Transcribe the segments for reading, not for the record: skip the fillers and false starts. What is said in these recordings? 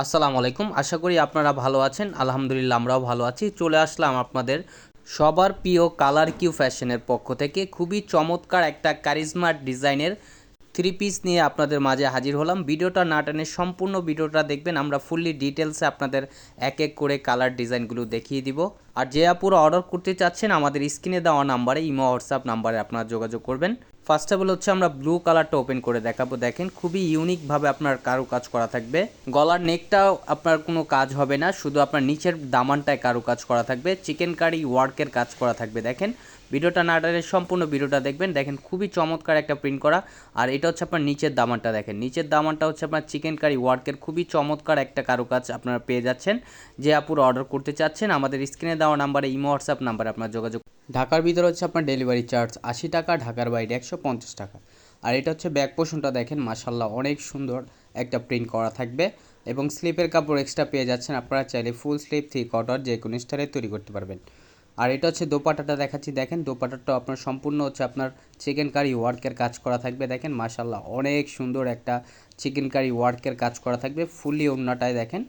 আসসালামু আলাইকুম। আশা করি আপনারা ভালো আছেন। আলহামদুলিল্লাহ আমরাও ভালো আছি। চলে আসলাম আপনাদের সবার প্রিয় কালার কিউ ফ্যাশনের পক্ষ থেকে খুবই চমৎকার একটা কারিজমা ডিজাইনের থ্রি পিস নিয়ে আপনাদের মাঝে হাজির হলাম। ভিডিওটা না টেনে সম্পূর্ণ ভিডিওটা দেখবেন। আমরা ফুললি ডিটেলসে আপনাদের এক এক করে কালার ডিজাইনগুলো দেখিয়ে দিব। আর যে আপুরা অর্ডার করতে চাচ্ছেন আমাদের স্ক্রিনে দেওয়া নাম্বারে ইমো হোয়াটসঅ্যাপ নাম্বারে আপনারা যোগাযোগ করবেন। ফার্স্ট অফ অল হচ্ছে আমরা ব্লু কালারটা ওপেন করে দেখাবো। দেখেন খুবই ইউনিকভাবে আপনার কারুকাজ করা থাকবে। গলার নেকটাও আপনার কোনো কাজ হবে না, শুধু আপনার নিচের দামানটায় কারুকাজ করা থাকবে। চিকেন কারি ওয়ার্কের কাজ করা থাকবে। দেখেন ভিডিওটা না টেনে সম্পূর্ণ ভিডিওটা দেখবেন। দেখেন খুবই চমৎকার একটা প্রিন্ট করা। আর এটা হচ্ছে আপনার নিচের দামানটা। দেখেন নিচের দামানটা হচ্ছে আপনার চিকেন কারি ওয়ার্কের খুবই চমৎকার একটা কারুকাজ আপনারা পেয়ে যাচ্ছেন। যে আপুরা অর্ডার করতে চাচ্ছেন আমাদের স্ক্রিনে দেওয়া নাম্বারে ইমো হোয়াটসঅ্যাপ নাম্বারে আপনার যোগাযোগ। ঢাকার ভিতরে হচ্ছে আপনার ডেলিভারি চার্জ 80 টাকা, ঢাকার বাইরে 150 টাকা। আর এটা হচ্ছে ব্যাক পোর্শনটা দেখেন মাশাল্লাহ অনেক সুন্দর একটা প্রিন্ট করা থাকবে এবং স্লিপের কাপড় এক্সট্রা পেয়ে যাচ্ছেন। আপনারা চাইলে ফুল স্লিপ 3/4 যে কোনো স্টাইলে তৈরি করতে পারবেন। আর এটা হচ্ছে দোপাট্টাটা দেখাচ্ছি। দেখেন দোপাট্টাটা আপনার সম্পূর্ণ হচ্ছে আপনার চিকেন কারি ওয়ার্কের কাজ করা থাকবে। দেখেন মাশাল্লাহ অনেক সুন্দর একটা চিকেন কারি ওয়ার্কের কাজ করা থাকবে। ফুললি ওড়নাটায় দেখেন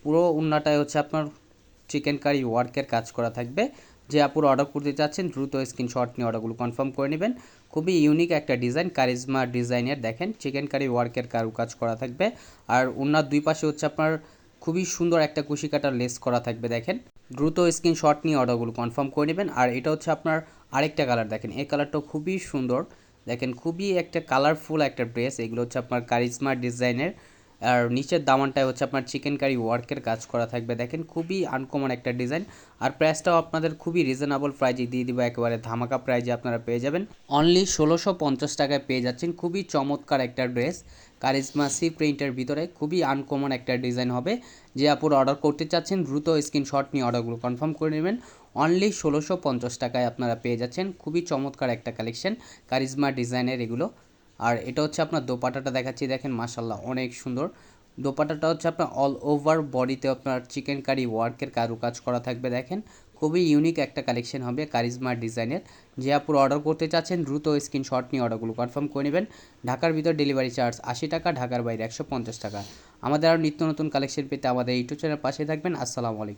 পুরো ওড়নাটায় হচ্ছে আপনার চিকেন কারি ওয়ার্কের কাজ করা থাকবে। যে আপুরা অর্ডার করতে চাচ্ছেন দ্রুত স্ক্রিনশট নিয়ে অর্ডারগুলো কনফার্ম করে নেবেন। খুবই ইউনিক একটা ডিজাইন, কারিজমা ডিজাইনের। দেখেন চিকেন কারি ওয়ার্কের কাজ করা থাকবে। আর ওনার দুই পাশে হচ্ছে আপনার খুবই সুন্দর একটা কুশি কাটার লেস করা থাকবে। দেখেন দ্রুত স্ক্রিনশট নিয়ে অর্ডারগুলো কনফার্ম করে নেবেন। আর এটা হচ্ছে আপনার আরেকটা কালার। দেখেন এই কালারটাও খুবই সুন্দর। দেখেন খুবই একটা কালারফুল একটা ড্রেস। এগুলো হচ্ছে আপনার কারিজমা ডিজাইনের। আর নিচের দামানটায় হচ্ছে আপনার চিকেন কারি ওয়ার্কের কাজ করা থাকবে। দেখেন খুবই আনকমন একটা ডিজাইন। আর প্রাইসটাও আপনাদের খুবই রিজনেবল প্রাইজে দিয়ে দিব, একেবারে ধামাকা প্রাইজে আপনারা পেয়ে যাবেন। অনলি 1650 টাকায় পেয়ে যাচ্ছেন খুবই চমৎকার একটা ড্রেস। কারিজমা সি প্রিন্টের ভিতরে খুবই আনকমন একটা ডিজাইন হবে। যে আপুর অর্ডার করতে চাচ্ছেন দ্রুত স্ক্রিনশট নিয়ে অর্ডারগুলো কনফার্ম করে নেবেন। অনলি 1650 টাকায় আপনারা পেয়ে যাচ্ছেন খুবই চমৎকার একটা কালেকশন কারিজমা ডিজাইনের এগুলো। আর এটা হচ্ছে আপনার দোপাট্টাটা দেখাচ্ছি। দেখেন মাশাল্লাহ অনেক সুন্দর। দোপাট্টাটা হচ্ছে আপনার অল ওভার বডিতে আপনার চিকেন কারি ওয়ার্কের কারুকাজ করা থাকবে। দেখেন খুবই ইউনিক একটা কালেকশন হবে কারিজমা ডিজাইনের। যে আপুর অর্ডার করতে চাচ্ছেন দ্রুত স্ক্রিনশট নিয়ে অর্ডারগুলো কনফার্ম করে নেবেন। ঢাকার ভিতর ডেলিভারি চার্জ 80 টাকা, ঢাকার বাইরে 150 টাকা। আমাদের আরও নিত্য নতুন কালেকশন পেতে আমাদের ইউটিউব চ্যানেল পাশে থাকবেন। আসসালামু আলাইকুম।